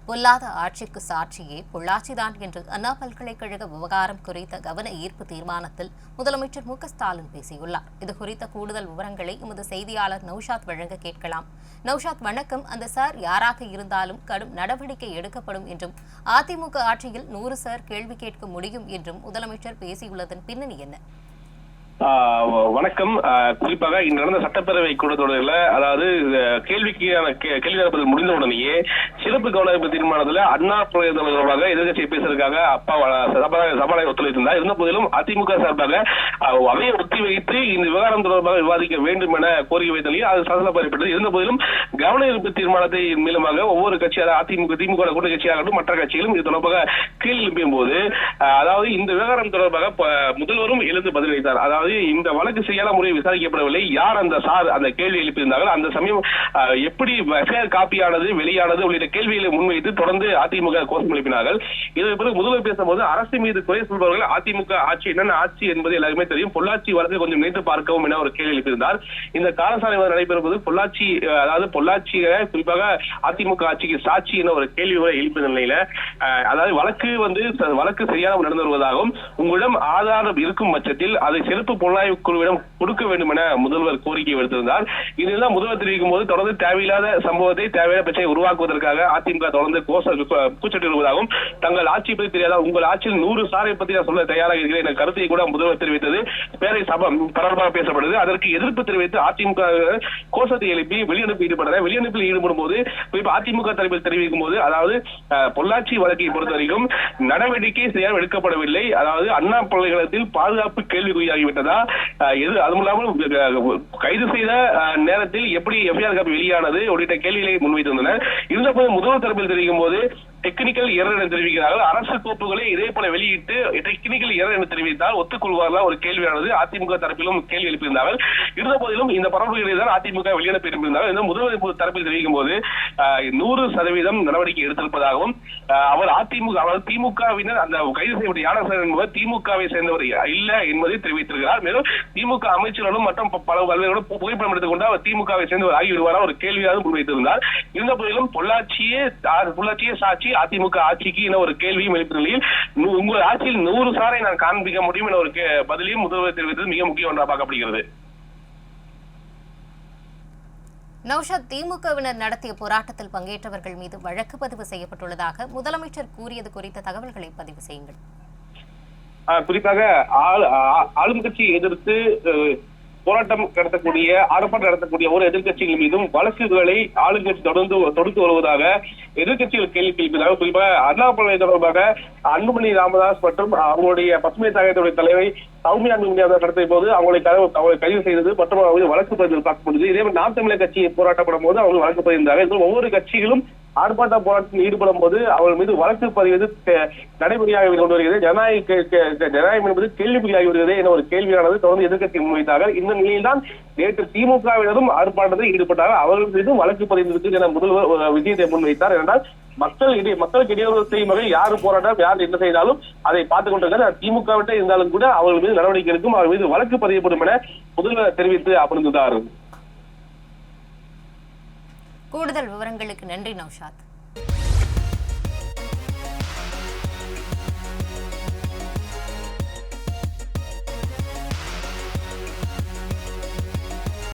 பொல்லாத ஆட்சிக்கு சாட்சியே பொள்ளாச்சிதான் என்று அண்ணா பல்கலைக்கழக விவகாரம் குறித்த கவன ஈர்ப்பு தீர்மானத்தில் முதலமைச்சர் மு.க.ஸ்டாலின் பேசியுள்ளார். இது குறித்த கூடுதல் விவரங்களை எமது செய்தியாளர் நௌஷாத் வழங்க கேட்கலாம். நௌஷாத், வணக்கம். அந்த சார் யாராக இருந்தாலும் கடும் நடவடிக்கை எடுக்கப்படும் என்றும் அதிமுக ஆட்சியில் 100 சார் கேள்வி கேட்க முடியும் என்றும் முதலமைச்சர் பேசியுள்ளதன் பின்னணி என்ன? வணக்கம். குறிப்பாக இன்று நடந்த சட்டப்பேரவை கூட்டத்தொடரில், அதாவது கேள்வி நேரத்தில் முடிந்த உடனேயே சிறப்பு கவன ஈர்ப்பு தீர்மானத்தில் அண்ணா பல்கலை தொடர்பாக எதிர்கட்சியை பேசுவதற்காக சபாநாயகர் ஒத்துழைத்திருந்தார். இருந்த போதிலும் அதிமுக சார்பாக அவையை ஒத்திவைத்து இந்த விவகாரம் தொடர்பாக விவாதிக்க வேண்டும் என கோரிக்கை வைத்தது. அது சலசலப்பு ஏற்பட்டது. இருந்த போதிலும் கவன ஈர்ப்பு தீர்மானத்தை மூலமாக ஒவ்வொரு கட்சியாக திமுக கூட்டணி கட்சியாகட்டும் மற்ற கட்சிகளும் இது தொடர்பாக கேள்வி எழுப்பியும் போது, அதாவது இந்த விவகாரம் தொடர்பாக முதல்வரும் எழுந்து பதிலளித்தார். அதாவது இந்த வழக்கு சரியான முறையில் விசாரிக்கப்படவில்லை, யார் அந்த கேள்வி எழுப்பியிருந்தார்கள், அந்த சமயம் எப்படி காப்பியானது வெளியானது உள்ளிட்ட கேள்விகளை முன்வைத்து தொடர்ந்து அதிமுக கோஷம் எழுப்பினார்கள். இதற்கு பிறகு முதல்வர் பேசும்போது அரசு மீது குறை சொல்பவர்கள் அதிமுக ஆட்சி என்னென்ன ஆட்சி என்பது எல்லாருமே தெரியும், பொள்ளாச்சி வழக்கு கொஞ்சம் நினைத்து பார்க்கவும் என ஒரு கேள்வி எழுப்பியிருந்தார். இந்த காலசாலை நடைபெறும்போது பொள்ளாச்சியை குறிப்பாக அதிமுக ஆட்சிக்கு சாட்சி என ஒரு கேள்வி எழுப்பிய நிலையில, அதாவது வழக்கு சரியாக நடந்து வருவதாகவும் உங்களிடம் ஆதாரம் இருக்கும் பட்சத்தில் அதை சிறப்பு புலனாய்வு குழுவிடம் கொடுக்க வேண்டும் என முதல்வர் கோரிக்கை விடுத்திருந்தார். இதெல்லாம் முதல்வர் தெரிவிக்கும் போது தொடர்ந்து தேவையில்லாத சம்பவத்தை தேவையான பிரச்சனை உருவாக்குவதற்காக அதிமுக தொடர்ந்து கூச்சட்டு வருவதாகவும், தங்கள் ஆட்சி பற்றி தெரியாத உங்கள் ஆட்சியில் 100 சாரை பற்றி நான் சொல்ல தயாராக இருக்கிறேன் என்ற கருத்தை கூட முதல்வர் தெரிவித்தது பேரை சபை பரபரப்பாக பேசப்படுது. அதற்கு எதிர்ப்பு தெரிவித்து அதிமுக கோஷத்தை எழுப்பி வெளியனுப்பில் ஈடுபட்டனர். வெளியனுப்பில் ஈடுபடும் போது அதிமுக தரப்பில் தெரிவிக்கும் போது, அதாவது பொள்ளாச்சி வழக்கை பொறுத்த வரைக்கும் நடவடிக்கை சரியாக எடுக்கப்படவில்லை, அதாவது அண்ணா பல்கலைக்கழகத்தில் பாதுகாப்பு கேள்விக்குறியாகிவிட்டதா, கைது செய்த நேரத்தில் எப்படி எஃப்ஐஆர் காப்பி வெளியானது உள்ளிட்ட கேள்விகளை முன்வைத்திருந்தனர். இருந்தபோது முதல்வர் தரப்பில் தெரிவிக்கும் போது டெக்னிக்கல் எரர் என தெரிவிக்கிறார்கள். அரசு கோப்புகளை இதே போல வெளியிட்டு டெக்னிக்கல் எரர் என தெரிவித்தால் ஒத்துக்கொள்வார்களா ஒரு கேள்வியானது அதிமுக தரப்பிலும் கேள்வி எழுப்பியிருந்தார்கள். இருந்த போதிலும் இந்த பரப்புகளை தான் அதிமுக வெளியனுப்பி இருந்திருந்தார்கள். இந்த முதல்வர் தரப்பில் தெரிவிக்கும் போது 100% நடவடிக்கை எடுத்திருப்பதாகவும், அவர் திமுகவினர் அந்த கைது செய்யப்பட்ட யானசேகரன் என்பவர் திமுகவை சேர்ந்தவர் இல்ல என்பதை தெரிவித்திருக்கிறார். மேலும் திமுக அமைச்சர்களும் மற்றும் பல்வேறு புகைப்படம் எடுத்துக் கொண்டு அவர் திமுகவை சேர்ந்தவர் ஆகிவிடுவாரா ஒரு கேள்வியாக முன்வைத்திருந்தார். இருந்த போதிலும் பொள்ளாச்சியே சாட்சி அதிமுக ஆட்சிக்கு என ஒரு கேள்வியும் எழுப்பிய நிலையில், உங்கள் ஆட்சியில் 100 சாரை நான் காண்பிக்க முடியும் என ஒரு பதிலையும் முதல்வர் தெரிவித்தது மிக முக்கிய ஒன்றாக பார்க்கப்படுகிறது. நௌஷாத், திமுகவினர் நடத்திய போராட்டத்தில் பங்கேற்றவர்கள் மீது வழக்கு பதிவு செய்யப்பட்டுள்ளதாக முதலமைச்சர் கூறியது குறித்த தகவல்களை பதிவு செய்யுங்கள். குறிப்பாக ஆளும் கட்சியை எதிர்த்து போராட்டம் நடத்தக்கூடிய ஆர்ப்பாட்டம் நடத்தக்கூடிய ஒரு எதிர்கட்சிகள் மீதும் வழக்குகளை ஆளுங்கட்சி தொடுத்து வருவதாக எதிர்கட்சிகள் கேள்வி எழுப்பியதாக, குறிப்பாக அண்ணா பல்கலை தொடர்பாக அன்புமணி ராமதாஸ் மற்றும் அவங்களுடைய பசுமை தாயத்துடைய தலைவர் சௌமியா நடத்திய போது அவங்களை கைது செய்தது மற்றும் அவங்க வழக்கு பதிவு பார்க்கப்படுது. இதே மாதிரி நாம் தமிழர் கட்சி போராட்டப்படும் போது அவங்க வழக்கு பதிந்தார்கள். ஒவ்வொரு கட்சிகளும் ஆர்ப்பாட்ட போராட்டத்தில் ஈடுபடும் போது அவர்கள் மீது வழக்கு பதிவது நடைமுறையாக கொண்டு வருகிறது. ஜனநாயகம் என்பது கேள்விக்குறியாகி வருகிறது என ஒரு கேள்வியானது தொடர்ந்து எதிர்கட்சி முன்வைத்தார்கள். இந்த நிலையில்தான் நேற்று திமுகவினரும் ஆர்ப்பாட்டத்தில் ஈடுபட்டார்கள். அவர்கள் மீதும் வழக்கு பதிவு என முதல்வர் ஒரு விஷயத்தை முன்வைத்தார். என்றால் மக்களுக்கு இடையூறு செய்யும் வகையில் யாரு போராட்டம் யார் என்ன செய்தாலும் அதை பார்த்துக் கொண்டிருக்கிறார். திமுகவிட்ட இருந்தாலும் கூட அவர்கள் மீது நடவடிக்கை எடுக்கும், அவர்கள் மீது வழக்கு பதியப்படும் என முதல்வர் தெரிவித்து அமர்ந்துள்ளார். கூடுதல் விவரங்களுக்கு நன்றி நௌஷாத்.